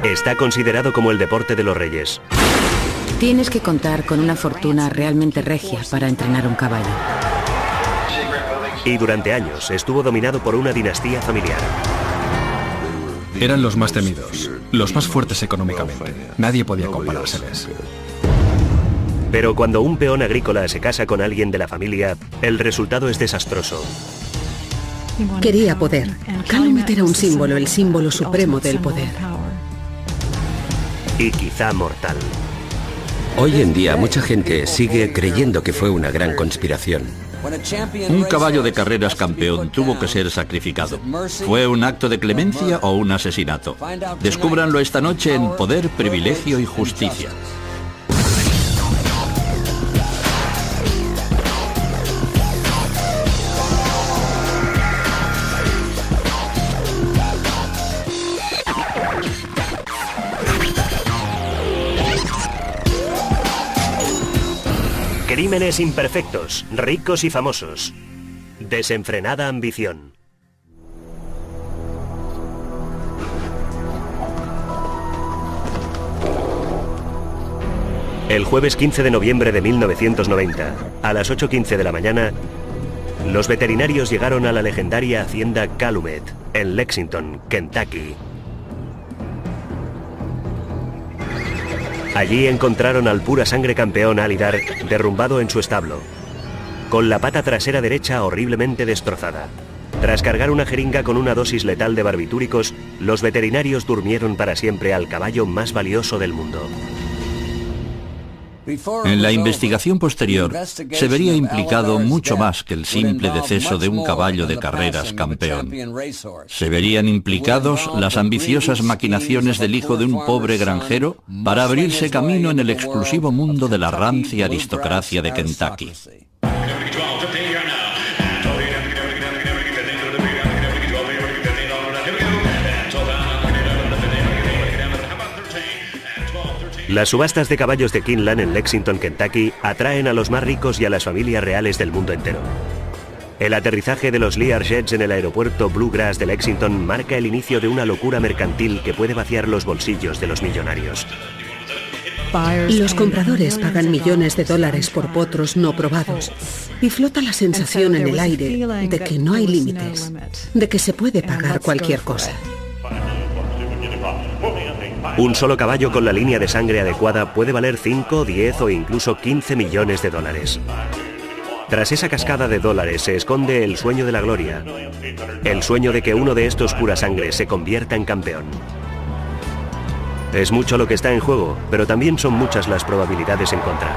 Está considerado como el deporte de los reyes. Tienes que contar con una fortuna realmente regia para entrenar un caballo. Y durante años estuvo dominado por una dinastía familiar. Eran los más temidos, los más fuertes económicamente. Nadie podía comparárseles. Pero cuando un peón agrícola se casa con alguien de la familia, el resultado es desastroso. Quería poder. Calumet era un símbolo, el símbolo supremo del poder. Y quizá mortal. Hoy en día mucha gente sigue creyendo que fue una gran conspiración. Un caballo de carreras campeón tuvo que ser sacrificado. ¿Fue un acto de clemencia o un asesinato? Descúbranlo esta noche en Poder, Privilegio y Justicia. Crímenes imperfectos, ricos y famosos. Desenfrenada ambición. El jueves 15 de noviembre de 1990, a las 8:15 de la mañana, los veterinarios llegaron a la legendaria hacienda Calumet, en Lexington, Kentucky. Allí encontraron al pura sangre campeón Alydar derrumbado en su establo, con la pata trasera derecha horriblemente destrozada. Tras cargar una jeringa con una dosis letal de barbitúricos, los veterinarios durmieron para siempre al caballo más valioso del mundo. En la investigación posterior se vería implicado mucho más que el simple deceso de un caballo de carreras campeón. Se verían implicados las ambiciosas maquinaciones del hijo de un pobre granjero para abrirse camino en el exclusivo mundo de la rancia aristocracia de Kentucky. Las subastas de caballos de Keeneland en Lexington, Kentucky, atraen a los más ricos y a las familias reales del mundo entero. El aterrizaje de los Learjets en el aeropuerto Bluegrass de Lexington marca el inicio de una locura mercantil que puede vaciar los bolsillos de los millonarios. Los compradores pagan millones de dólares por potros no probados y flota la sensación en el aire de que no hay límites, de que se puede pagar cualquier cosa. Un solo caballo con la línea de sangre adecuada puede valer 5, 10 o incluso 15 millones de dólares. Tras esa cascada de dólares se esconde el sueño de la gloria, el sueño de que uno de estos pura sangre se convierta en campeón. Es mucho lo que está en juego, pero también son muchas las probabilidades en contra.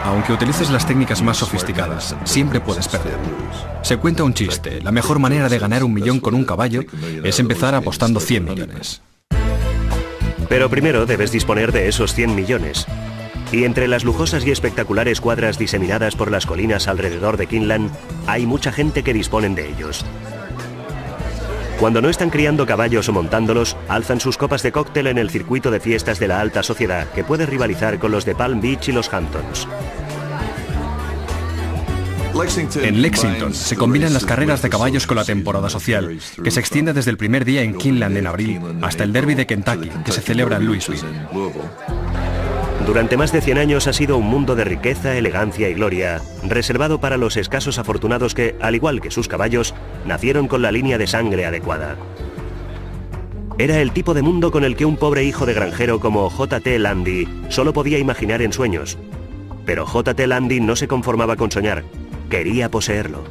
Aunque utilices las técnicas más sofisticadas, siempre puedes perder. Se cuenta un chiste: la mejor manera de ganar 1 millón con un caballo es empezar apostando 100 millones. Pero primero debes disponer de esos 100 millones. Y entre las lujosas y espectaculares cuadras diseminadas por las colinas alrededor de Keeneland, hay mucha gente que disponen de ellos. Cuando no están criando caballos o montándolos, alzan sus copas de cóctel en el circuito de fiestas de la alta sociedad, que puede rivalizar con los de Palm Beach y los Hamptons. En Lexington se combinan las carreras de caballos con la temporada social, que se extiende desde el primer día en Keeneland en abril hasta el Derby de Kentucky, que se celebra en Louisville. Durante más de 100 años ha sido un mundo de riqueza, elegancia y gloria, reservado para los escasos afortunados que, al igual que sus caballos, nacieron con la línea de sangre adecuada. Era el tipo de mundo con el que un pobre hijo de granjero como J.T. Lundy solo podía imaginar en sueños. Pero J.T. Lundy no se conformaba con soñar. Quería poseerlo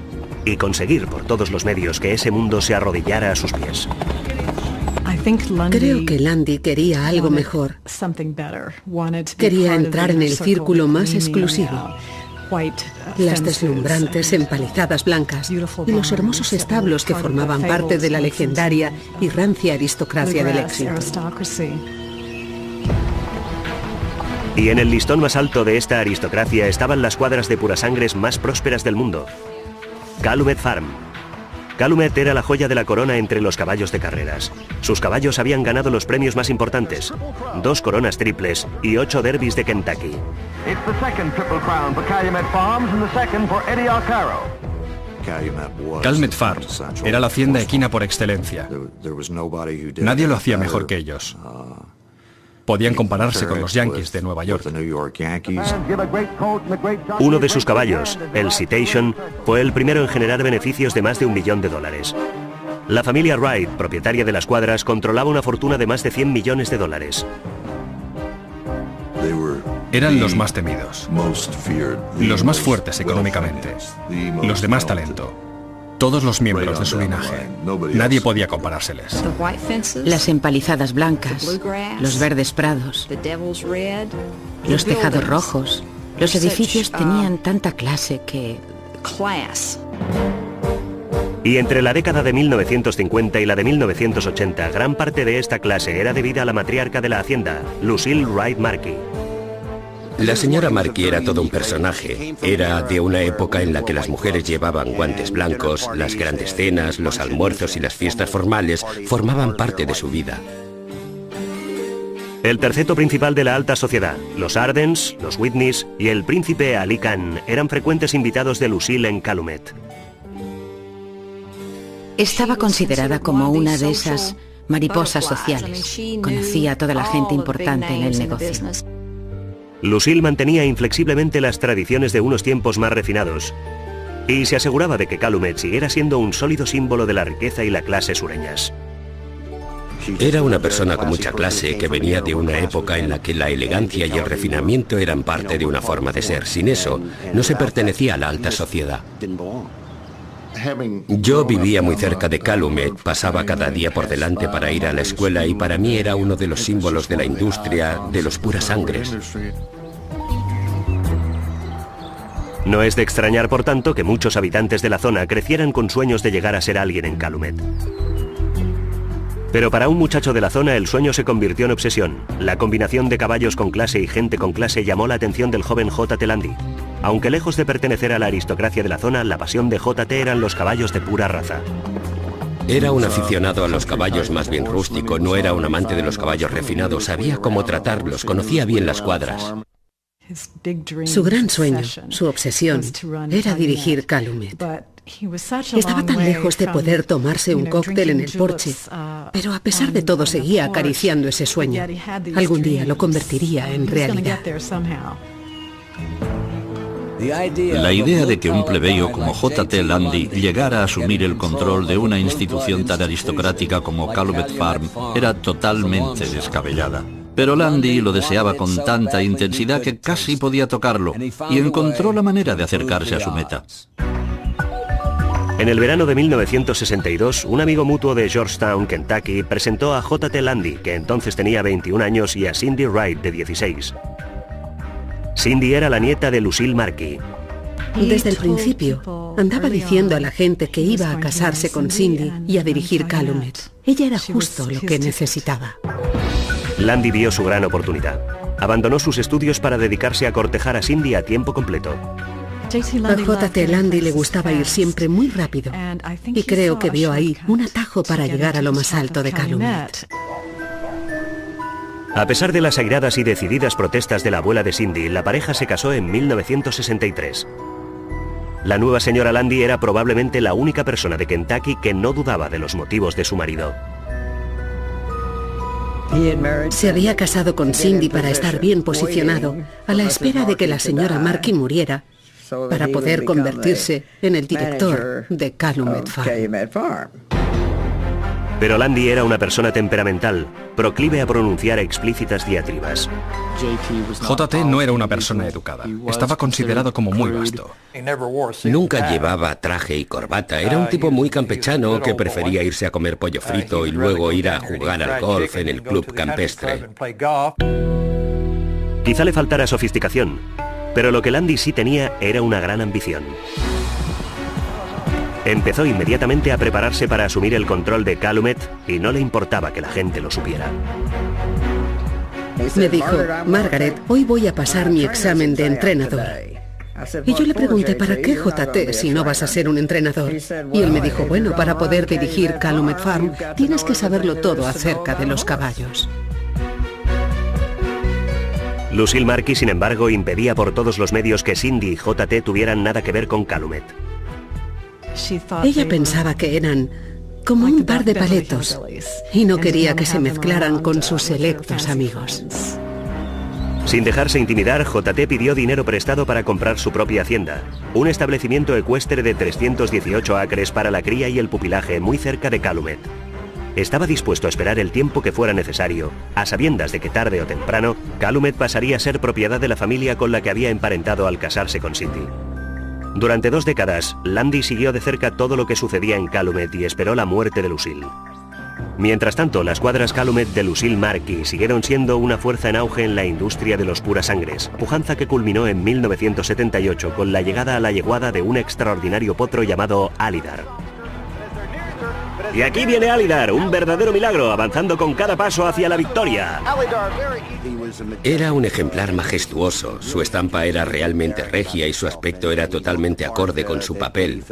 y conseguir por todos los medios que ese mundo se arrodillara a sus pies. Creo que Lundy quería algo mejor. Quería entrar en el círculo más exclusivo. Las deslumbrantes empalizadas blancas y los hermosos establos que formaban parte de la legendaria y rancia aristocracia de Lexington. Y en el listón más alto de esta aristocracia estaban las cuadras de purasangres más prósperas del mundo. Calumet Farm. Calumet era la joya de la corona entre los caballos de carreras. Sus caballos habían ganado los premios más importantes, 2 coronas triples y 8 derbis de Calumet Farm era la hacienda equina por excelencia. Nadie lo hacía mejor que ellos. Podían compararse con los Yankees de Nueva York. Uno de sus caballos, el Citation, fue el primero en generar beneficios de más de $1 millón. La familia Wright, propietaria de las cuadras, controlaba una fortuna de más de $100 millones. Eran los más temidos, los más fuertes económicamente, los de más talento. Todos los miembros de su linaje. Nadie podía comparárseles. Las empalizadas blancas, los verdes prados, los tejados rojos. Los edificios tenían tanta clase que... Y entre la década de 1950 y la de 1980, gran parte de esta clase era debida a la matriarca de la hacienda, Lucille Wright Markey. La señora Markey era todo un personaje. Era de una época en la que las mujeres llevaban guantes blancos, las grandes cenas, los almuerzos y las fiestas formales formaban parte de su vida. El terceto principal de la alta sociedad, los Ardens, los Whitneys y el príncipe Ali Khan eran frecuentes invitados de Lucille en Calumet. Estaba considerada como una de esas mariposas sociales. Conocía a toda la gente importante en el negocio. Lucille mantenía inflexiblemente las tradiciones de unos tiempos más refinados y se aseguraba de que Calumet siguiera siendo un sólido símbolo de la riqueza y la clase sureñas. Era una persona con mucha clase que venía de una época en la que la elegancia y el refinamiento eran parte de una forma de ser. Sin eso, no se pertenecía a la alta sociedad. Yo vivía muy cerca de Calumet, pasaba cada día por delante para ir a la escuela y para mí era uno de los símbolos de la industria, de los puras sangres. No es de extrañar, por tanto, que muchos habitantes de la zona crecieran con sueños de llegar a ser alguien en Calumet. Pero para un muchacho de la zona el sueño se convirtió en obsesión. La combinación de caballos con clase y gente con clase llamó la atención del joven J.T. Landy. Aunque lejos de pertenecer a la aristocracia de la zona, la pasión de J.T. eran los caballos de pura raza. Era un aficionado a los caballos más bien rústico, no era un amante de los caballos refinados, sabía cómo tratarlos, conocía bien las cuadras. Su gran sueño, su obsesión, era dirigir Calumet. Estaba tan lejos de poder tomarse un cóctel en el porche, pero a pesar de todo seguía acariciando ese sueño. Algún día lo convertiría en realidad. La idea de que un plebeyo como J.T. Landy llegara a asumir el control de una institución tan aristocrática como Calumet Farm era totalmente descabellada. Pero Landy lo deseaba con tanta intensidad que casi podía tocarlo y encontró la manera de acercarse a su meta. En el verano de 1962, un amigo mutuo de Georgetown, Kentucky, presentó a J.T. Landy, que entonces tenía 21 años, y a Cindy Wright, de 16. Cindy era la nieta de Lucille Markey. Desde el principio, andaba diciendo a la gente que iba a casarse con Cindy y a dirigir Calumet. Ella era justo lo que necesitaba. Landy vio su gran oportunidad. Abandonó sus estudios para dedicarse a cortejar a Cindy a tiempo completo. A J.T. Landy le gustaba ir siempre muy rápido y creo que vio ahí un atajo para llegar a lo más alto de Calumet. A pesar de las airadas y decididas protestas de la abuela de Cindy, la pareja se casó en 1963. La nueva señora Landy era probablemente la única persona de Kentucky que no dudaba de los motivos de su marido. Se había casado con Cindy para estar bien posicionado, a la espera de que la señora Markey muriera, para poder convertirse en el director de Calumet Farm. Pero Landy era una persona temperamental, proclive a pronunciar explícitas diatribas. J.T. no era una persona educada. Estaba considerado como muy vasto. Nunca llevaba traje y corbata. Era un tipo muy campechano que prefería irse a comer pollo frito y luego ir a jugar al golf en el club campestre. Quizá le faltara sofisticación, pero lo que Landy sí tenía era una gran ambición. Empezó inmediatamente a prepararse para asumir el control de Calumet y no le importaba que la gente lo supiera. Me dijo, Margaret, hoy voy a pasar mi examen de entrenador. Y yo le pregunté, ¿para qué, J.T., si no vas a ser un entrenador? Y él me dijo, bueno, para poder dirigir Calumet Farm, tienes que saberlo todo acerca de los caballos. Lucille Markey, sin embargo, impedía por todos los medios que Cindy y J.T. tuvieran nada que ver con Calumet. Ella pensaba que eran como un par de paletos y no quería que se mezclaran con sus selectos amigos. Sin dejarse intimidar, JT pidió dinero prestado para comprar su propia hacienda, un establecimiento ecuestre de 318 acres para la cría y el pupilaje muy cerca de Calumet. Estaba dispuesto a esperar el tiempo que fuera necesario, a sabiendas de que tarde o temprano, Calumet pasaría a ser propiedad de la familia con la que había emparentado al casarse con Cindy. Durante 2 décadas, Lundy siguió de cerca todo lo que sucedía en Calumet y esperó la muerte de Lucille. Mientras tanto, las cuadras Calumet de Lucille Markey siguieron siendo una fuerza en auge en la industria de los purasangres, pujanza que culminó en 1978 con la llegada a la yeguada de un extraordinario potro llamado Alydar. Y aquí viene Alydar, un verdadero milagro, avanzando con cada paso hacia la victoria. Era un ejemplar majestuoso, su estampa era realmente regia y su aspecto era totalmente acorde con su papel.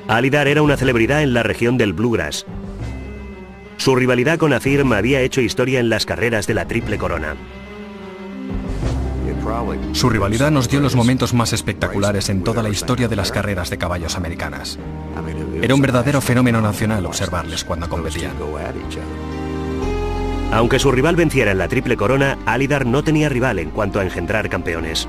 Alydar era una celebridad en la región del Bluegrass. Su rivalidad con Affirm había hecho historia en las carreras de la Triple Corona. Su rivalidad nos dio los momentos más espectaculares en toda la historia de las carreras de caballos americanas. Era un verdadero fenómeno nacional observarles cuando competían. Aunque su rival venciera en la Triple Corona, Alydar no tenía rival en cuanto a engendrar campeones.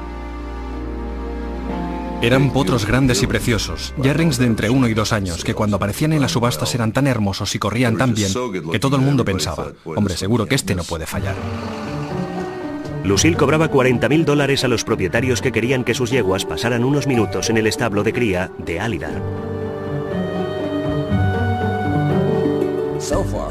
Eran potros grandes y preciosos, yearlings de entre 1 y 2 años, que cuando aparecían en las subastas eran tan hermosos y corrían tan bien que todo el mundo pensaba, hombre, seguro que este no puede fallar. Lucille cobraba $40.000 a los propietarios que querían que sus yeguas pasaran unos minutos en el establo de cría de Alydar.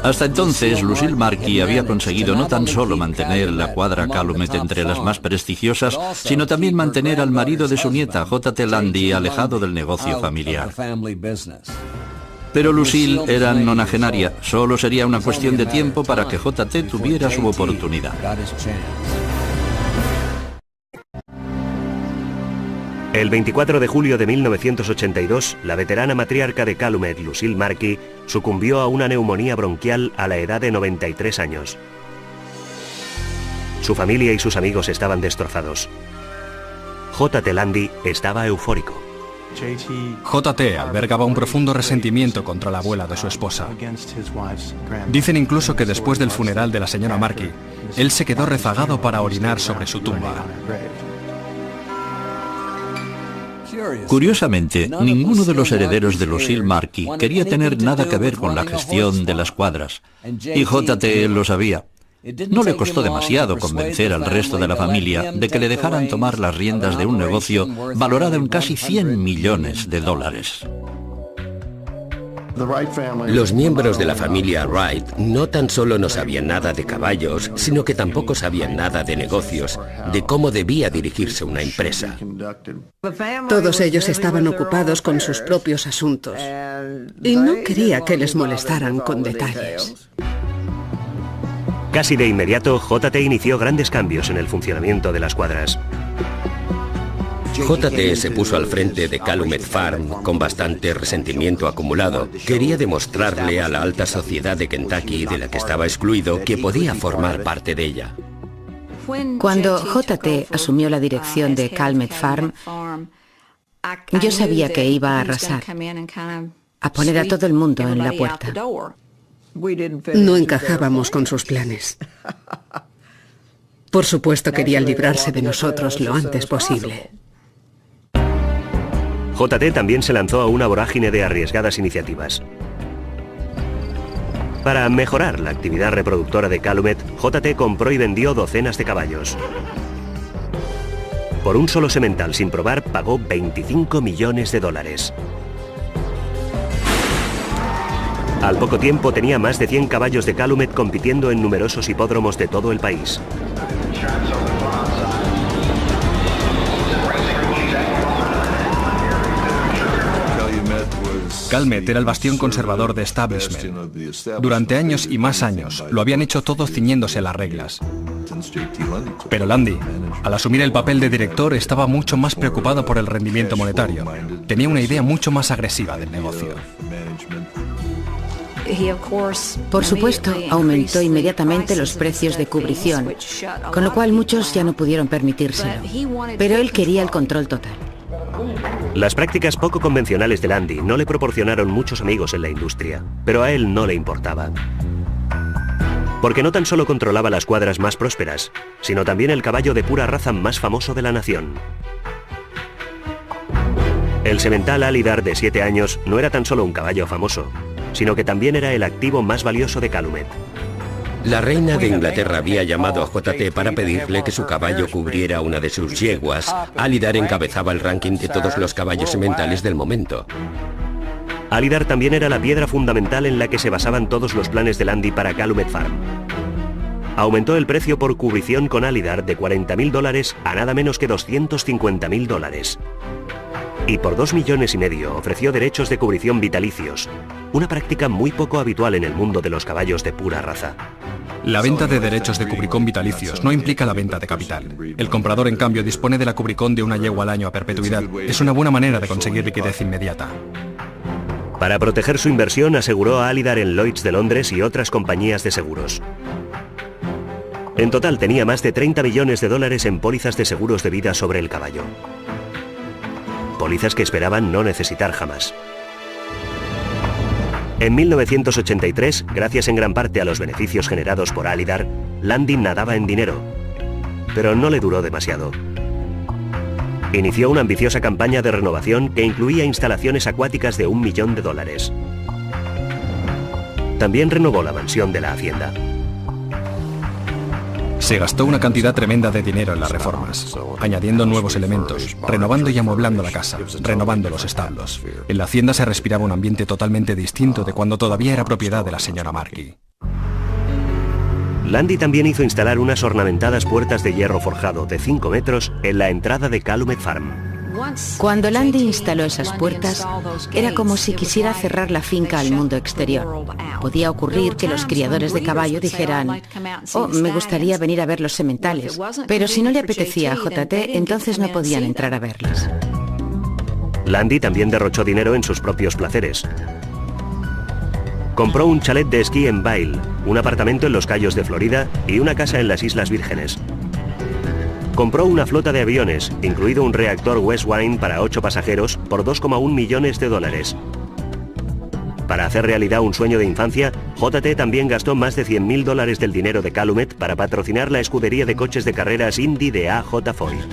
Hasta entonces, Lucille Markey había conseguido no tan solo mantener la cuadra Calumet entre las más prestigiosas, sino también mantener al marido de su nieta, J.T. Lundy, alejado del negocio familiar. Pero Lucille era nonagenaria, solo sería una cuestión de tiempo para que J.T. tuviera su oportunidad. El 24 de julio de 1982, la veterana matriarca de Calumet, Lucille Markey, sucumbió a una neumonía bronquial a la edad de 93 años. Su familia y sus amigos estaban destrozados. J.T. Lundy estaba eufórico. J.T. albergaba un profundo resentimiento contra la abuela de su esposa. Dicen incluso que después del funeral de la señora Markey, él se quedó rezagado para orinar sobre su tumba. Curiosamente, ninguno de los herederos de Lucille Markey quería tener nada que ver con la gestión de las cuadras, y J.T. lo sabía. No le costó demasiado convencer al resto de la familia de que le dejaran tomar las riendas de un negocio valorado en casi $100 millones. Los miembros de la familia Wright no tan solo no sabían nada de caballos, sino que tampoco sabían nada de negocios, de cómo debía dirigirse una empresa. Todos ellos estaban ocupados con sus propios asuntos y no quería que les molestaran con detalles. Casi de inmediato, J.T. inició grandes cambios en el funcionamiento de las cuadras. J.T. se puso al frente de Calumet Farm con bastante resentimiento acumulado. Quería demostrarle a la alta sociedad de Kentucky, de la que estaba excluido, que podía formar parte de ella. Cuando J.T. asumió la dirección de Calumet Farm, yo sabía que iba a arrasar, a poner a todo el mundo en la puerta. No encajábamos con sus planes. Por supuesto quería librarse de nosotros lo antes posible. J.T. también se lanzó a una vorágine de arriesgadas iniciativas. Para mejorar la actividad reproductora de Calumet, J.T. compró y vendió docenas de caballos. Por un solo semental sin probar, pagó $25 millones. Al poco tiempo tenía más de 100 caballos de Calumet compitiendo en numerosos hipódromos de todo el país. Calumet era el bastión conservador de establishment. Durante años y más años lo habían hecho todo ciñéndose a las reglas. Pero Lundy, al asumir el papel de director, estaba mucho más preocupado por el rendimiento monetario. Tenía una idea mucho más agresiva del negocio. Por supuesto, aumentó inmediatamente los precios de cubrición, con lo cual muchos ya no pudieron permitírselo. Pero él quería el control total. Las prácticas poco convencionales de Landy no le proporcionaron muchos amigos en la industria, pero a él no le importaba. Porque no tan solo controlaba las cuadras más prósperas, sino también el caballo de pura raza más famoso de la nación. El semental Alydar de 7 años no era tan solo un caballo famoso, sino que también era el activo más valioso de Calumet. La reina de Inglaterra había llamado a JT para pedirle que su caballo cubriera una de sus yeguas. Alydar encabezaba el ranking de todos los caballos sementales del momento. Alydar también era la piedra fundamental en la que se basaban todos los planes de Landy para Calumet Farm. Aumentó el precio por cubrición con Alydar de $40.000 a nada menos que $250.000. Y por $2,5 millones ofreció derechos de cubrición vitalicios, una práctica muy poco habitual en el mundo de los caballos de pura raza. La venta de derechos de cubricón vitalicios no implica la venta de capital. El comprador, en cambio, dispone de la cubricón de una yegua al año a perpetuidad. Es una buena manera de conseguir liquidez inmediata. Para proteger su inversión, aseguró a Alydar en Lloyd's de Londres y otras compañías de seguros. En total tenía más de $30 millones en pólizas de seguros de vida sobre el caballo. Pólizas que esperaban no necesitar jamás. En 1983, gracias en gran parte a los beneficios generados por Alydar, Landy nadaba en dinero, pero no le duró demasiado. Inició una ambiciosa campaña de renovación que incluía instalaciones acuáticas de $1 millón. También renovó la mansión de la hacienda. Se gastó una cantidad tremenda de dinero en las reformas, añadiendo nuevos elementos, renovando y amueblando la casa, renovando los establos. En la hacienda se respiraba un ambiente totalmente distinto de cuando todavía era propiedad de la señora Marquis. Landy también hizo instalar unas ornamentadas puertas de hierro forjado de 5 metros en la entrada de Calumet Farm. Cuando Landy instaló esas puertas, era como si quisiera cerrar la finca al mundo exterior. Podía ocurrir que los criadores de caballo dijeran: «Oh, me gustaría venir a ver los sementales», pero si no le apetecía a JT, entonces no podían entrar a verlas. Landy también derrochó dinero en sus propios placeres. Compró un chalet de esquí en Vail, un apartamento en los Cayos de Florida y una casa en las Islas Vírgenes. Compró una flota de aviones, incluido un reactor Westwing para 8 pasajeros, por $2,1 millones. Para hacer realidad un sueño de infancia, JT también gastó más de $100.000 del dinero de Calumet para patrocinar la escudería de coches de carreras Indy de A.J. Foyt.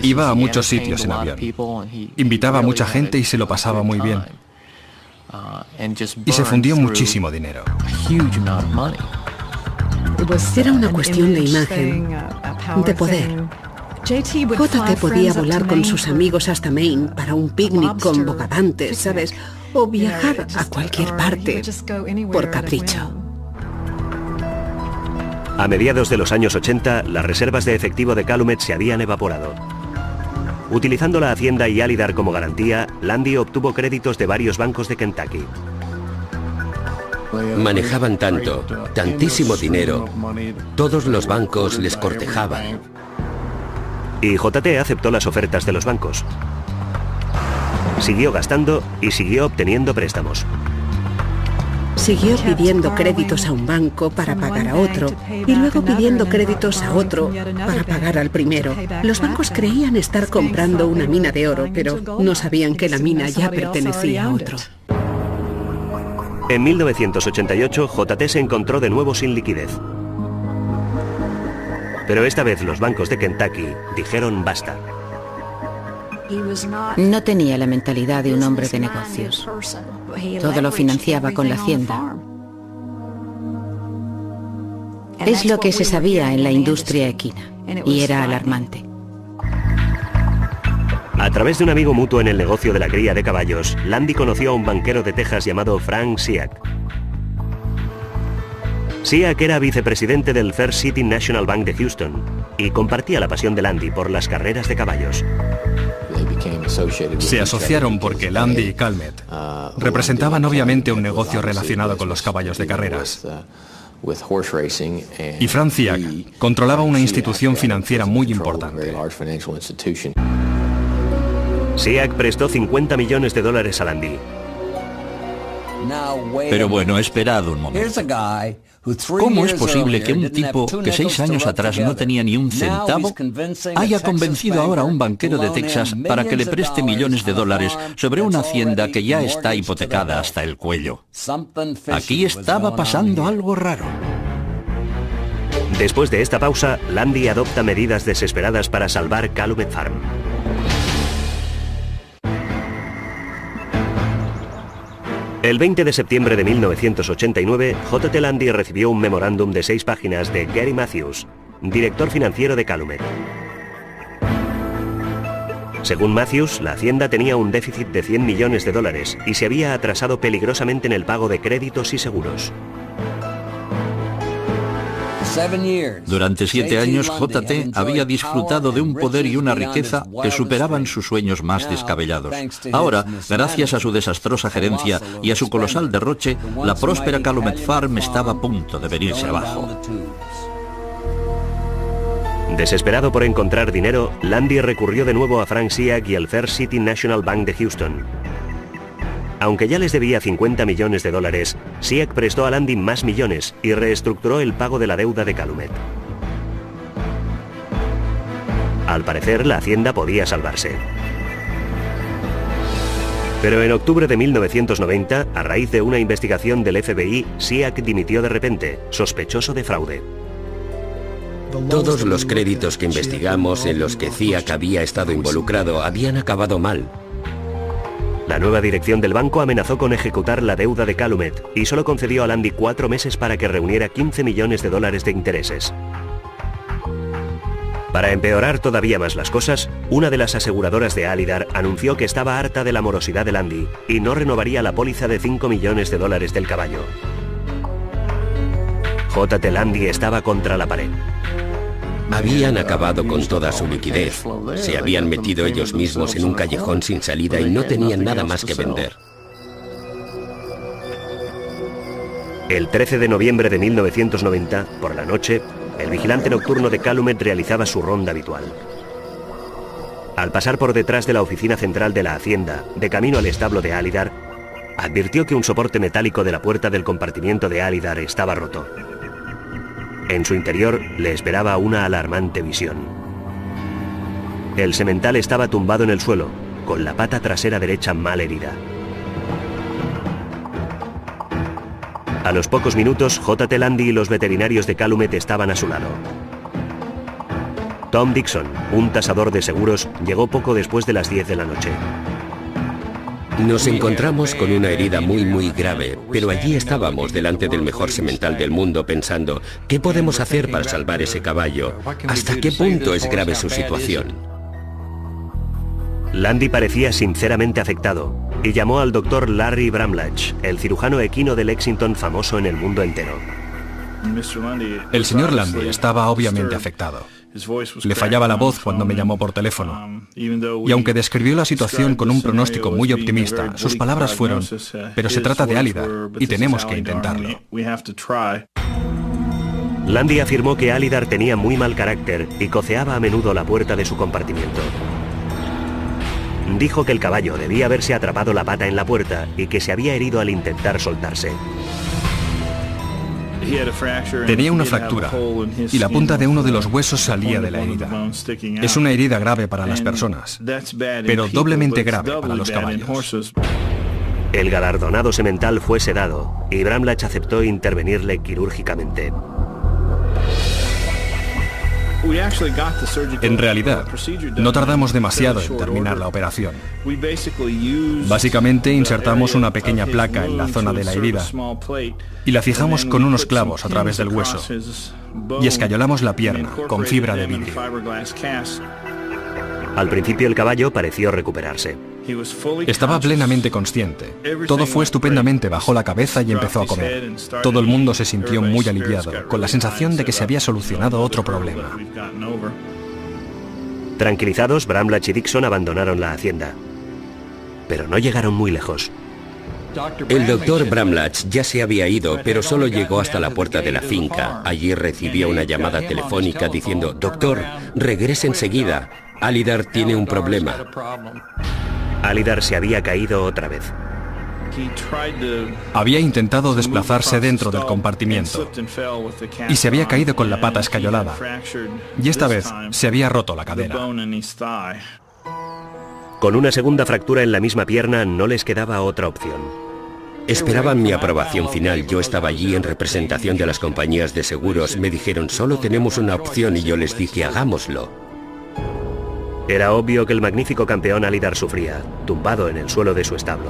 Iba a muchos sitios en avión. Invitaba a mucha gente y se lo pasaba muy bien. Y se fundió muchísimo dinero. Era una cuestión de imagen, de poder. JT podía volar con sus amigos hasta Maine para un picnic con bogavantes, ¿sabes? O viajar a cualquier parte por capricho. A mediados de los años 80, las reservas de efectivo de Calumet se habían evaporado. Utilizando la hacienda y Alydar como garantía, Landy obtuvo créditos de varios bancos de Kentucky. Manejaban tantísimo dinero, todos los bancos les cortejaban. Y JT aceptó las ofertas de los bancos. Siguió gastando y siguió obteniendo préstamos. Siguió pidiendo créditos a un banco para pagar a otro y luego pidiendo créditos a otro para pagar al primero. Los bancos creían estar comprando una mina de oro, pero no sabían que la mina ya pertenecía a otro. En 1988, JT se encontró de nuevo sin liquidez. Pero esta vez los bancos de Kentucky dijeron basta. No tenía la mentalidad de un hombre de negocios. Todo lo financiaba con la hacienda. Es lo que se sabía en la industria equina, y era alarmante. A través de un amigo mutuo en el negocio de la cría de caballos, Landy conoció a un banquero de Texas llamado Frank Seac. Seac era vicepresidente del First City National Bank de Houston y compartía la pasión de Landy por las carreras de caballos. Se asociaron porque Landy y Calumet representaban obviamente un negocio relacionado con los caballos de carreras. Y Frank Seac controlaba una institución financiera muy importante. Seac prestó $50 millones a Landy. Pero bueno, esperad un momento. ¿Cómo es posible que un tipo que 6 años atrás no tenía ni un centavo haya convencido ahora a un banquero de Texas para que le preste millones de dólares sobre una hacienda que ya está hipotecada hasta el cuello? Aquí estaba pasando algo raro. Después de esta pausa, Lundy adopta medidas desesperadas para salvar Calumet Farm. El 20 de septiembre de 1989, J.T. Lundy recibió un memorándum de 6 páginas de Gary Matthews, director financiero de Calumet. Según Matthews, la hacienda tenía un déficit de 100 millones de dólares y se había atrasado peligrosamente en el pago de créditos y seguros. Durante 7 años, J.T. había disfrutado de un poder y una riqueza que superaban sus sueños más descabellados. Ahora, gracias a su desastrosa gerencia y a su colosal derroche, la próspera Calumet Farm estaba a punto de venirse abajo. Desesperado por encontrar dinero, Lundy recurrió de nuevo a Frank Seag y al First City National Bank de Houston. Aunque ya les debía 50 millones de dólares, Seag prestó a Lundy más millones y reestructuró el pago de la deuda de Calumet. Al parecer, la hacienda podía salvarse. Pero en octubre de 1990, a raíz de una investigación del FBI, Seag dimitió de repente, sospechoso de fraude. Todos los créditos que investigamos en los que Seag había estado involucrado habían acabado mal. La nueva dirección del banco amenazó con ejecutar la deuda de Calumet y solo concedió a Lundy 4 meses para que reuniera 15 millones de dólares de intereses. Para empeorar todavía más las cosas, una de las aseguradoras de Alydar anunció que estaba harta de la morosidad de Lundy y no renovaría la póliza de 5 millones de dólares del caballo. J.T. Lundy estaba contra la pared. Habían acabado con toda su liquidez. Se habían metido ellos mismos en un callejón sin salida y no tenían nada más que vender. El 13 de noviembre de 1990, por la noche, el vigilante nocturno de Calumet realizaba su ronda habitual. Al pasar por detrás de la oficina central de la hacienda, de camino al establo de Alydar, advirtió que un soporte metálico de la puerta del compartimiento de Alydar estaba roto. En su interior le esperaba una alarmante visión. El semental estaba tumbado en el suelo, con la pata trasera derecha mal herida. A los pocos minutos, J.T. Lundy y los veterinarios de Calumet estaban a su lado. Tom Dixon, un tasador de seguros, llegó poco después de las 10 de la noche. Nos encontramos con una herida muy grave, pero allí estábamos delante del mejor semental del mundo pensando, ¿qué podemos hacer para salvar ese caballo? ¿Hasta qué punto es grave su situación? Lundy parecía sinceramente afectado y llamó al doctor Larry Bramlach, el cirujano equino de Lexington famoso en el mundo entero. El señor Lundy estaba obviamente afectado. Le fallaba la voz cuando me llamó por teléfono. Y aunque describió la situación con un pronóstico muy optimista, sus palabras fueron, pero se trata de Alydar y tenemos que intentarlo. Lundy afirmó que Alydar tenía muy mal carácter y coceaba a menudo la puerta de su compartimiento. Dijo que el caballo debía haberse atrapado la pata en la puerta y que se había herido al intentar soltarse. Tenía una fractura y la punta de uno de los huesos salía de la herida. Es una herida grave para las personas, pero doblemente grave para los caballos. El galardonado semental fue sedado y Bramlach aceptó intervenirle quirúrgicamente. En realidad, no tardamos demasiado en terminar la operación. Básicamente insertamos una pequeña placa en la zona de la herida y la fijamos con unos clavos a través del hueso y escayolamos la pierna con fibra de vidrio. Al principio el caballo pareció recuperarse. Estaba plenamente consciente. Todo fue estupendamente, bajó la cabeza y empezó a comer. Todo el mundo se sintió muy aliviado, con la sensación de que se había solucionado otro problema. Tranquilizados, Bramlach y Dixon abandonaron la hacienda. Pero no llegaron muy lejos. El doctor Bramlach ya se había ido, pero solo llegó hasta la puerta de la finca. Allí recibió una llamada telefónica diciendo, «Doctor, regrese enseguida. Alydar tiene un problema». Alydar se había caído otra vez. Había intentado desplazarse dentro del compartimiento y se había caído con la pata escayolada, y esta vez se había roto la cadera. Con una segunda fractura en la misma pierna no les quedaba otra opción. Esperaban mi aprobación final. Yo estaba allí en representación de las compañías de seguros. Me dijeron, solo tenemos una opción, y yo les dije, hagámoslo. Era obvio que el magnífico campeón Alydar sufría, tumbado en el suelo de su establo.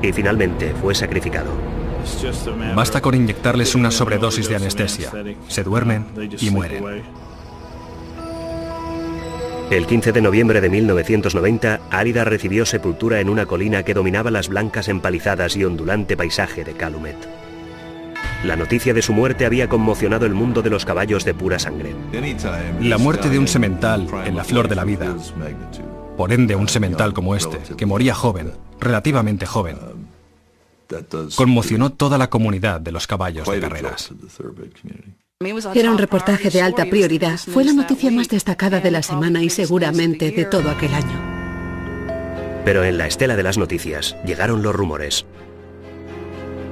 Y finalmente fue sacrificado. Basta con inyectarles una sobredosis de anestesia. Se duermen y mueren. El 15 de noviembre de 1990, Alydar recibió sepultura en una colina que dominaba las blancas empalizadas y ondulante paisaje de Calumet. La noticia de su muerte había conmocionado el mundo de los caballos de pura sangre. La muerte de un semental en la flor de la vida, por ende un semental como este, que moría joven, relativamente joven, conmocionó toda la comunidad de los caballos de carreras. Era un reportaje de alta prioridad. Fue la noticia más destacada de la semana y seguramente de todo aquel año. Pero en la estela de las noticias llegaron los rumores.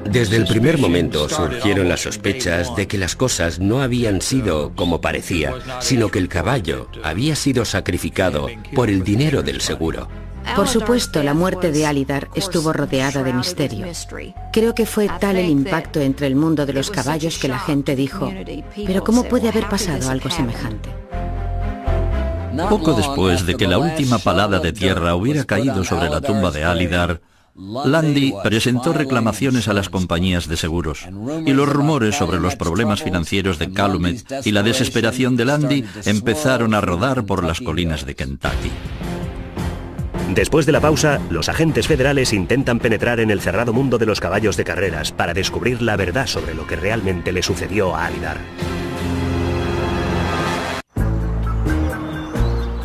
Desde el primer momento surgieron las sospechas de que las cosas no habían sido como parecía, sino que el caballo había sido sacrificado por el dinero del seguro. Por supuesto, la muerte de Alydar estuvo rodeada de misterio. Creo que fue tal el impacto entre el mundo de los caballos que la gente dijo, ¿pero cómo puede haber pasado algo semejante? Poco después de que la última palada de tierra hubiera caído sobre la tumba de Alydar, Lundy presentó reclamaciones a las compañías de seguros, y los rumores sobre los problemas financieros de Calumet y la desesperación de Lundy empezaron a rodar por las colinas de Kentucky. Después de la pausa, los agentes federales intentan penetrar en el cerrado mundo de los caballos de carreras para descubrir la verdad sobre lo que realmente le sucedió a Alydar.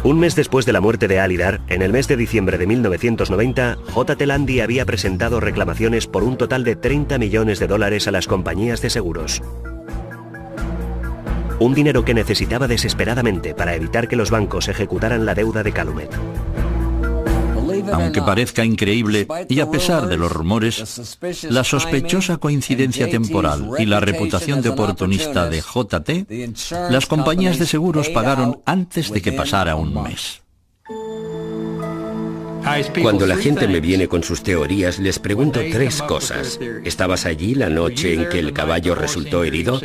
Un mes después de la muerte de Alydar, en el mes de diciembre de 1990, J.T. Lundy había presentado reclamaciones por un total de $30 millones a las compañías de seguros. Un dinero que necesitaba desesperadamente para evitar que los bancos ejecutaran la deuda de Calumet. Aunque parezca increíble, y a pesar de los rumores, la sospechosa coincidencia temporal y la reputación de oportunista de J.T., las compañías de seguros pagaron antes de que pasara un mes. Cuando la gente me viene con sus teorías, les pregunto tres cosas. ¿Estabas allí la noche en que el caballo resultó herido?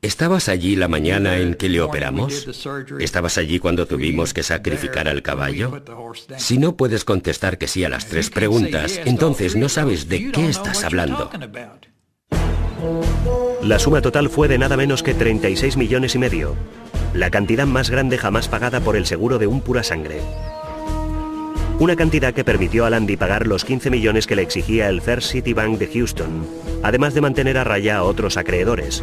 ¿Estabas allí la mañana en que le operamos? ¿Estabas allí cuando tuvimos que sacrificar al caballo? Si no puedes contestar que sí a las tres preguntas, entonces no sabes de qué estás hablando. La suma total fue de nada menos que $36,5 millones, la cantidad más grande jamás pagada por el seguro de un pura sangre. Una cantidad que permitió a Lundy pagar los 15 millones que le exigía el First City Bank de Houston, además de mantener a raya a otros acreedores.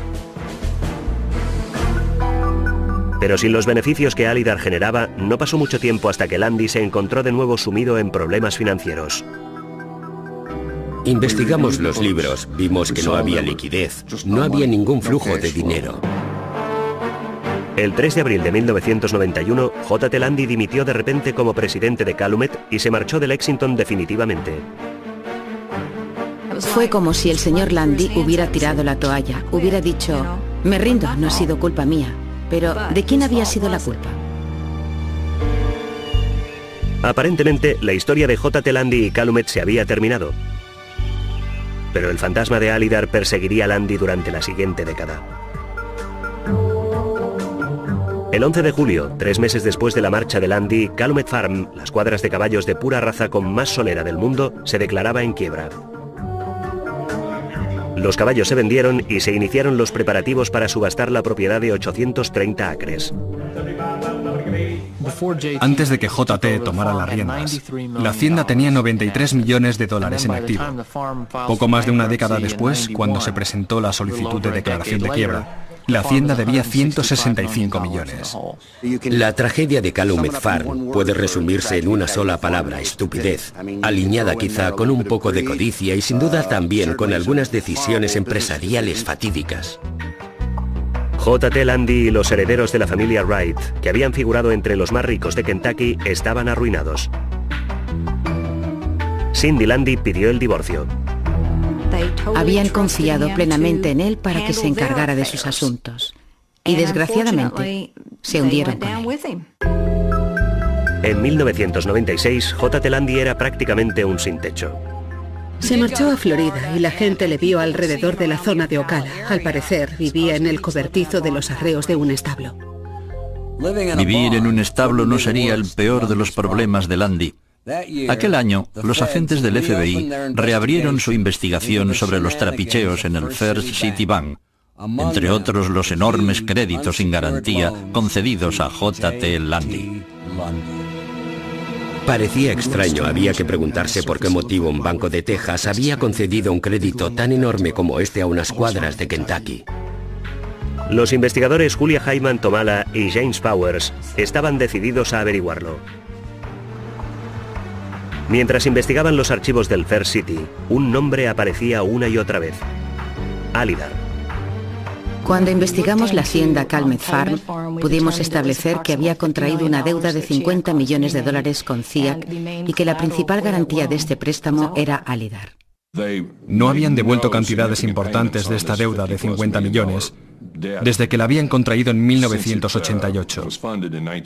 Pero sin los beneficios que Alydar generaba, no pasó mucho tiempo hasta que Lundy se encontró de nuevo sumido en problemas financieros. Investigamos los libros, vimos que no había liquidez, no había ningún flujo de dinero. El 3 de abril de 1991, J.T. Lundy dimitió de repente como presidente de Calumet y se marchó de Lexington definitivamente. Fue como si el señor Lundy hubiera tirado la toalla, hubiera dicho, me rindo, no ha sido culpa mía. Pero, ¿de quién había sido la culpa? Aparentemente, la historia de J.T. Lundy y Calumet se había terminado. Pero el fantasma de Alydar perseguiría a Lundy durante la siguiente década. El 11 de julio, 3 meses después de la marcha de Lundy, Calumet Farm, las cuadras de caballos de pura raza con más solera del mundo, se declaraba en quiebra. Los caballos se vendieron y se iniciaron los preparativos para subastar la propiedad de 830 acres. Antes de que J.T. tomara las riendas, la hacienda tenía $93 millones en activo. Poco más de una década después, cuando se presentó la solicitud de declaración de quiebra, la hacienda debía 165 millones. La tragedia de Calumet Farm puede resumirse en una sola palabra: estupidez, alineada quizá con un poco de codicia y sin duda también con algunas decisiones empresariales fatídicas. J.T. Lundy y los herederos de la familia Wright, que habían figurado entre los más ricos de Kentucky, estaban arruinados. Cindy Landy pidió el divorcio. Habían confiado plenamente en él para que se encargara de sus asuntos. Y desgraciadamente se hundieron con él. En 1996, J.T. Landy era prácticamente un sin techo. Se marchó a Florida y la gente le vio alrededor de la zona de Ocala. Al parecer, vivía en el cobertizo de los arreos de un establo. Vivir en un establo no sería el peor de los problemas de Landy. Aquel año, los agentes del FBI reabrieron su investigación sobre los trapicheos en el First City Bank, entre otros los enormes créditos sin garantía concedidos a J.T. Landy. Parecía extraño, había que preguntarse por qué motivo un banco de Texas había concedido un crédito tan enorme como este a unas cuadras de Kentucky. Los investigadores Julia Hyman Tomala y James Powers estaban decididos a averiguarlo. Mientras investigaban los archivos del First City, un nombre aparecía una y otra vez: Alydar. Cuando investigamos la hacienda Calumet Farm, pudimos establecer que había contraído una deuda de $50 millones con CIAC y que la principal garantía de este préstamo era Alydar. No habían devuelto cantidades importantes de esta deuda de 50 millones desde que la habían contraído en 1988.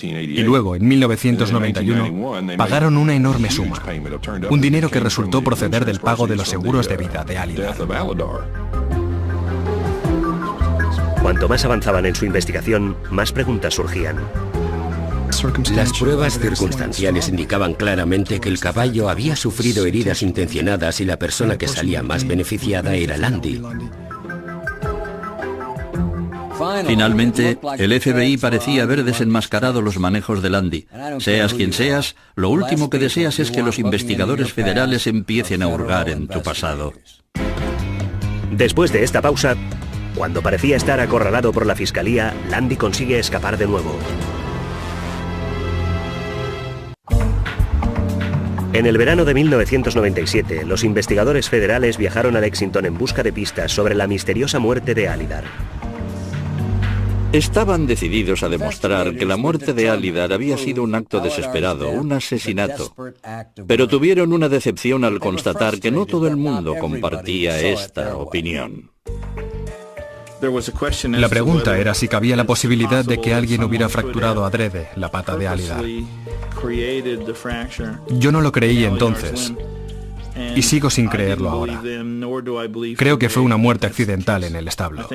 Y luego, en 1991, pagaron una enorme suma, un dinero que resultó proceder del pago de los seguros de vida de Alydar. Cuanto más avanzaban en su investigación, más preguntas surgían. Las pruebas circunstanciales indicaban claramente que el caballo había sufrido heridas intencionadas y la persona que salía más beneficiada era Landy. Finalmente, el FBI parecía haber desenmascarado los manejos de Landy. Seas quien seas, lo último que deseas es que los investigadores federales empiecen a hurgar en tu pasado. Después de esta pausa, cuando parecía estar acorralado por la fiscalía, Landy consigue escapar de nuevo. En el verano de 1997, los investigadores federales viajaron a Lexington en busca de pistas sobre la misteriosa muerte de Alydar. Estaban decididos a demostrar que la muerte de Alydar había sido un acto desesperado, un asesinato. Pero tuvieron una decepción al constatar que no todo el mundo compartía esta opinión. La pregunta era si cabía la posibilidad de que alguien hubiera fracturado adrede la pata de Alydar. Yo no lo creí entonces, y sigo sin creerlo ahora. Creo que fue una muerte accidental en el establo.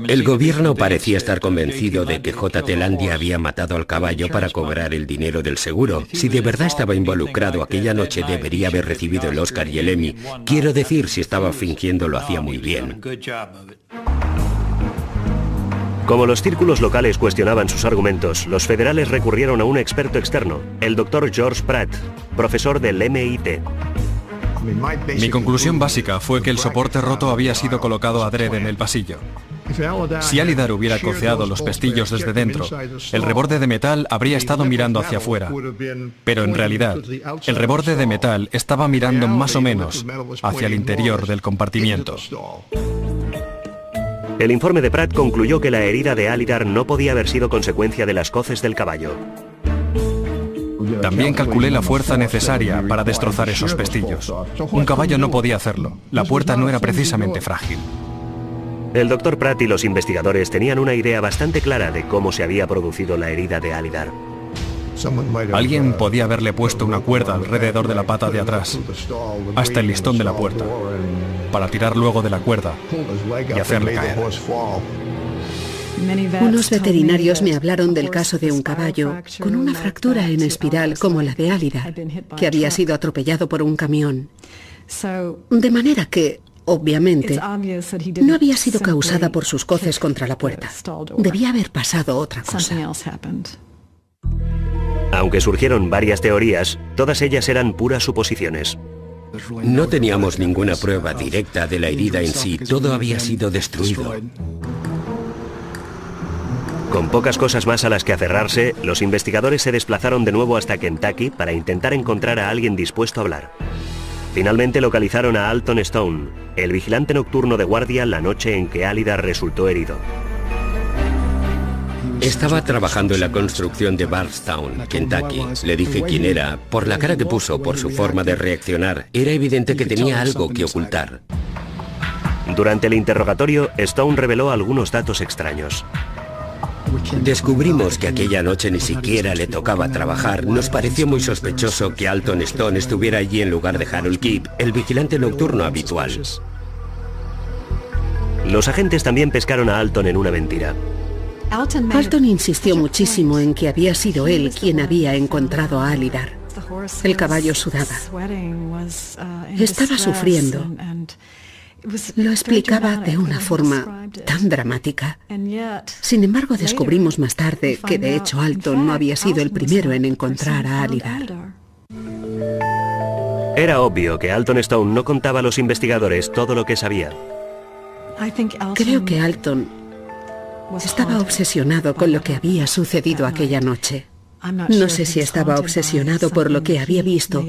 El gobierno parecía estar convencido de que J.T. Landy había matado al caballo para cobrar el dinero del seguro. Si de verdad estaba involucrado aquella noche, debería haber recibido el Oscar y el Emmy. Quiero decir, si estaba fingiendo, lo hacía muy bien. Como los círculos locales cuestionaban sus argumentos, los federales recurrieron a un experto externo, el Dr. George Pratt, profesor del MIT. Mi conclusión básica fue que el soporte roto había sido colocado adrede en el pasillo. Si Alydar hubiera coceado los pestillos desde dentro, el reborde de metal habría estado mirando hacia afuera. Pero en realidad, el reborde de metal estaba mirando más o menos hacia el interior del compartimiento. El informe de Pratt concluyó que la herida de Alydar no podía haber sido consecuencia de las coces del caballo. También calculé la fuerza necesaria para destrozar esos pestillos. Un caballo no podía hacerlo. La puerta no era precisamente frágil. El Dr. Pratt y los investigadores tenían una idea bastante clara de cómo se había producido la herida de Alydar. Alguien podía haberle puesto una cuerda alrededor de la pata de atrás, hasta el listón de la puerta, para tirar luego de la cuerda y hacerle caer. Unos veterinarios me hablaron del caso de un caballo con una fractura en espiral como la de Alydar, que había sido atropellado por un camión. De manera que, obviamente, no había sido causada por sus coces contra la puerta. Debía haber pasado otra cosa. Aunque surgieron varias teorías, todas ellas eran puras suposiciones. No teníamos ninguna prueba directa de la herida en sí, todo había sido destruido. Con pocas cosas más a las que aferrarse, los investigadores se desplazaron de nuevo hasta Kentucky para intentar encontrar a alguien dispuesto a hablar. Finalmente localizaron a Alton Stone, el vigilante nocturno de guardia la noche en que Alydar resultó herido. Estaba trabajando en la construcción de Bardstown, Kentucky. Le dije quién era. Por la cara que puso, por su forma de reaccionar, era evidente que tenía algo que ocultar. Durante el interrogatorio, Stone reveló algunos datos extraños. Descubrimos que aquella noche ni siquiera le tocaba trabajar. Nos pareció muy sospechoso que Alton Stone estuviera allí en lugar de Harold Kipp, el vigilante nocturno habitual. Los agentes también pescaron a Alton en una mentira. Alton insistió muchísimo en que había sido él quien había encontrado a Alydar. El caballo sudaba. Estaba sufriendo. Lo explicaba de una forma tan dramática. Sin embargo, descubrimos más tarde que de hecho Alton no había sido el primero en encontrar a Alydar. Era obvio que Alton Stone no contaba a los investigadores todo lo que sabía. Creo que Alton estaba obsesionado con lo que había sucedido aquella noche. No sé si estaba obsesionado por lo que había visto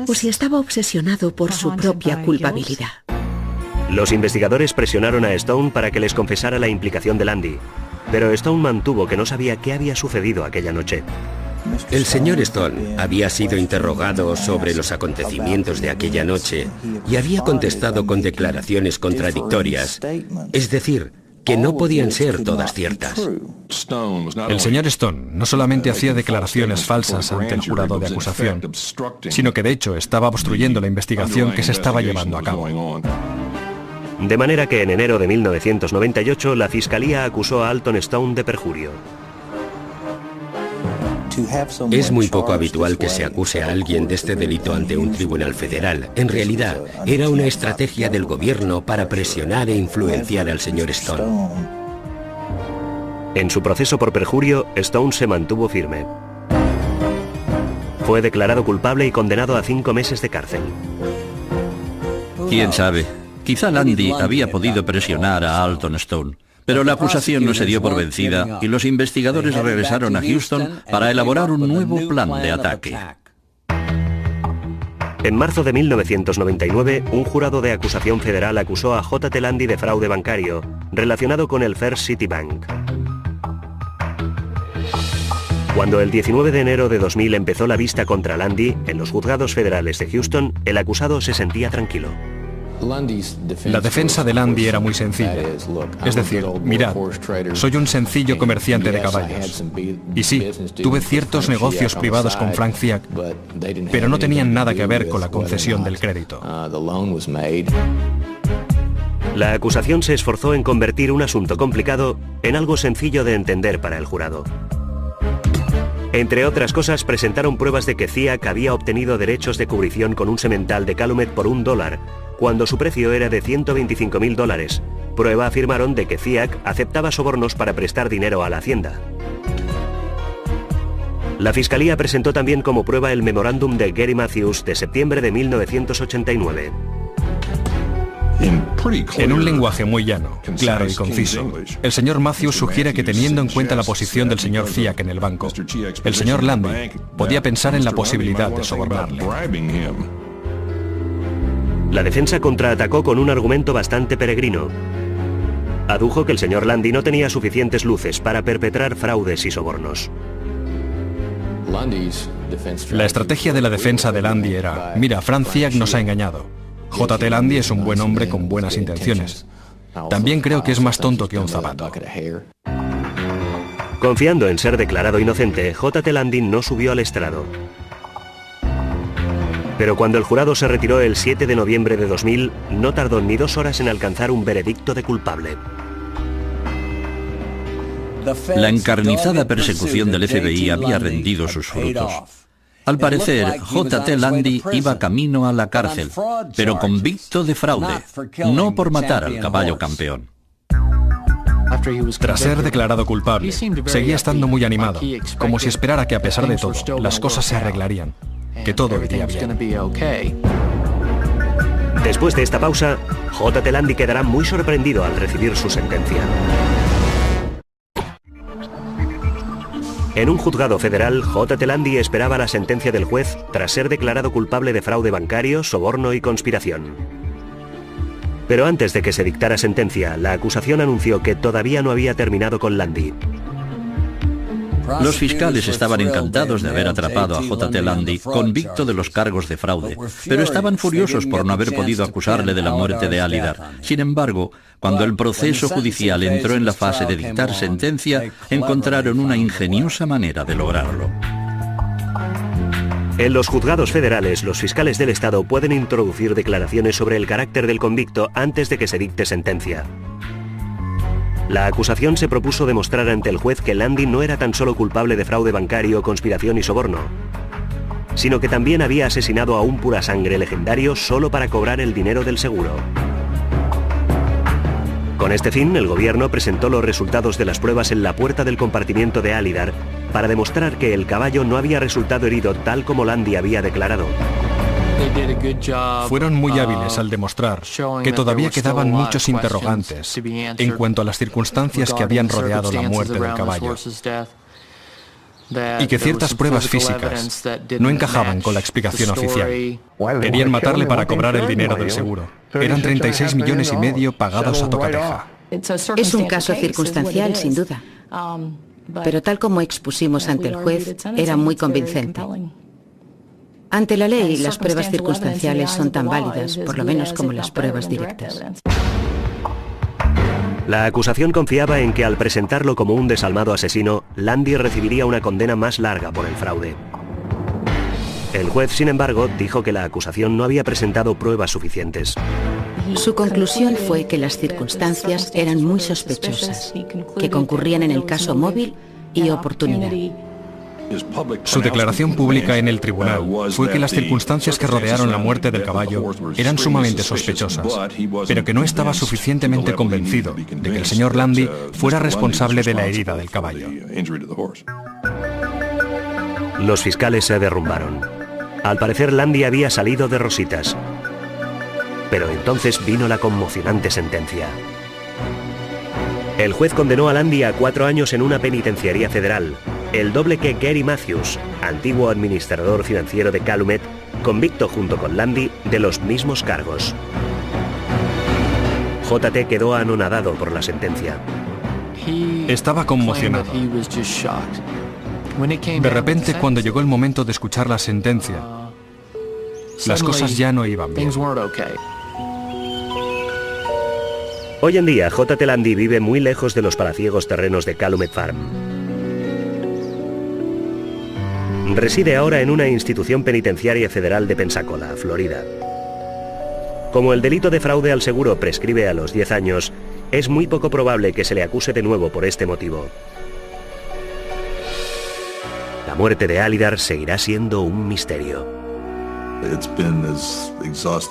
o si estaba obsesionado por su propia culpabilidad. Los investigadores presionaron a Stone para que les confesara la implicación de Landy, pero Stone mantuvo que no sabía qué había sucedido aquella noche. El señor Stone había sido interrogado sobre los acontecimientos de aquella noche y había contestado con declaraciones contradictorias, es decir, que no podían ser todas ciertas. El señor Stone no solamente hacía declaraciones falsas ante el jurado de acusación, sino que de hecho estaba obstruyendo la investigación que se estaba llevando a cabo. De manera que en enero de 1998 la Fiscalía acusó a Alton Stone de perjurio. Es muy poco habitual que se acuse a alguien de este delito ante un tribunal federal. En realidad, era una estrategia del gobierno para presionar e influenciar al señor Stone. En su proceso por perjurio, Stone se mantuvo firme. Fue declarado culpable y condenado a 5 meses de cárcel. ¿Quién sabe? Quizá Landy había podido presionar a Alton Stone, pero la acusación no se dio por vencida y los investigadores regresaron a Houston para elaborar un nuevo plan de ataque. En marzo de 1999, un jurado de acusación federal acusó a J.T. Landy de fraude bancario, relacionado con el First City Bank. Cuando el 19 de enero de 2000 empezó la vista contra Landy, en los juzgados federales de Houston, el acusado se sentía tranquilo. La defensa de Landy era muy sencilla. Es decir, mirad, soy un sencillo comerciante de caballos. Y sí, tuve ciertos negocios privados con Frank Fiak, pero no tenían nada que ver con la concesión del crédito. La acusación se esforzó en convertir un asunto complicado en algo sencillo de entender para el jurado. Entre otras cosas, presentaron pruebas de que Fiak había obtenido derechos de cubrición con un semental de Calumet por $1, cuando su precio era de $125.000. Prueba afirmaron de que Fiak aceptaba sobornos para prestar dinero a la hacienda. La Fiscalía presentó también como prueba el memorándum de Gary Matthews de septiembre de 1989. En un lenguaje muy llano, claro y conciso, el señor Matthews sugiere que teniendo en cuenta la posición del señor Fiak en el banco, el señor Landy podía pensar en la posibilidad de sobornarle. La defensa contraatacó con un argumento bastante peregrino. Adujo que el señor Landy no tenía suficientes luces para perpetrar fraudes y sobornos. La estrategia de la defensa de Landy era: mira, Frank Fiak nos ha engañado. J.T. Landy es un buen hombre con buenas intenciones. También creo que es más tonto que un zapato. Confiando en ser declarado inocente, J.T. Landy no subió al estrado. Pero cuando el jurado se retiró el 7 de noviembre de 2000, no tardó ni 2 horas en alcanzar un veredicto de culpable. La encarnizada persecución del FBI había rendido sus frutos. Al parecer, J.T. Landy iba camino a la cárcel, pero convicto de fraude, no por matar al caballo campeón. Tras ser declarado culpable, seguía estando muy animado, como si esperara que a pesar de todo, las cosas se arreglarían, que todo iría bien. Después de esta pausa, J.T. Landy quedará muy sorprendido al recibir su sentencia. En un juzgado federal, J.T. Landy esperaba la sentencia del juez tras ser declarado culpable de fraude bancario, soborno y conspiración. Pero antes de que se dictara sentencia, la acusación anunció que todavía no había terminado con Landy. Los fiscales estaban encantados de haber atrapado a J.T. Lundy, convicto de los cargos de fraude, pero estaban furiosos por no haber podido acusarle de la muerte de Alydar. Sin embargo, cuando el proceso judicial entró en la fase de dictar sentencia, encontraron una ingeniosa manera de lograrlo. En los juzgados federales, los fiscales del Estado pueden introducir declaraciones sobre el carácter del convicto antes de que se dicte sentencia. La acusación se propuso demostrar ante el juez que Lundy no era tan solo culpable de fraude bancario, conspiración y soborno, sino que también había asesinado a un purasangre legendario solo para cobrar el dinero del seguro. Con este fin, el gobierno presentó los resultados de las pruebas en la puerta del compartimiento de Alydar para demostrar que el caballo no había resultado herido tal como Lundy había declarado. Fueron muy hábiles al demostrar que todavía quedaban muchos interrogantes en cuanto a las circunstancias que habían rodeado la muerte del caballo, y que ciertas pruebas físicas no encajaban con la explicación oficial. Querían matarle para cobrar el dinero del seguro. Eran 36,5 millones pagados a tocateja. Es un caso circunstancial, sin duda, pero tal como expusimos ante el juez, era muy convincente. Ante la ley, las pruebas circunstanciales son tan válidas, por lo menos como las pruebas directas. La acusación confiaba en que al presentarlo como un desalmado asesino, Lundy recibiría una condena más larga por el fraude. El juez, sin embargo, dijo que la acusación no había presentado pruebas suficientes. Su conclusión fue que las circunstancias eran muy sospechosas, que concurrían en el caso móvil y oportunidad. Su declaración pública en el tribunal fue que las circunstancias que rodearon la muerte del caballo eran sumamente sospechosas, pero que no estaba suficientemente convencido de que el señor Lundy fuera responsable de la herida del caballo. Los fiscales se derrumbaron. Al parecer, Lundy había salido de rositas. Pero entonces vino la conmocionante sentencia. El juez condenó a Lundy a 4 años en una penitenciaría federal, el doble que Gary Matthews, antiguo administrador financiero de Calumet, convicto junto con Lundy de los mismos cargos. J.T. quedó anonadado por la sentencia. Estaba conmocionado. De repente, cuando llegó el momento de escuchar la sentencia, las cosas ya no iban bien. Hoy en día, J.T. Lundy vive muy lejos de los palaciegos terrenos de Calumet Farm. Reside ahora en una institución penitenciaria federal de Pensacola, Florida. Como el delito de fraude al seguro prescribe a los 10 años, es muy poco probable que se le acuse de nuevo por este motivo. La muerte de Alydar seguirá siendo un misterio.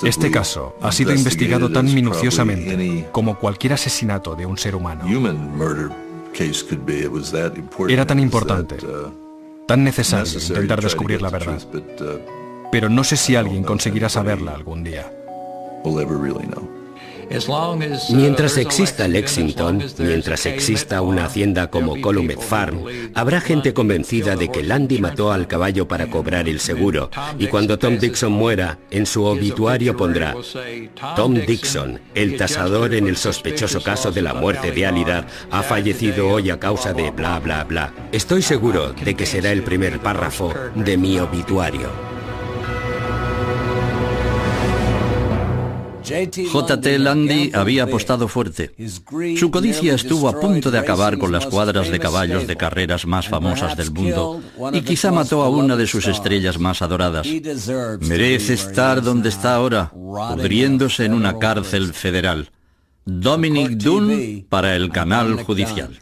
Este caso ha sido investigado tan minuciosamente como cualquier asesinato de un ser humano. Era tan importante, tan necesario intentar descubrir la verdad. Pero no sé si alguien conseguirá saberla algún día. Mientras exista Lexington, mientras exista una hacienda como Calumet Farm, habrá gente convencida de que Lundy mató al caballo para cobrar el seguro, y cuando Tom Dixon muera, en su obituario pondrá: Tom Dixon, el tasador en el sospechoso caso de la muerte de Alydar, ha fallecido hoy a causa de bla bla bla. Estoy seguro de que será el primer párrafo de mi obituario. J.T. Lundy había apostado fuerte. Su codicia estuvo a punto de acabar con las cuadras de caballos de carreras más famosas del mundo y quizá mató a una de sus estrellas más adoradas. Merece estar donde está ahora, pudriéndose en una cárcel federal. Dominic Dunne para el Canal Judicial.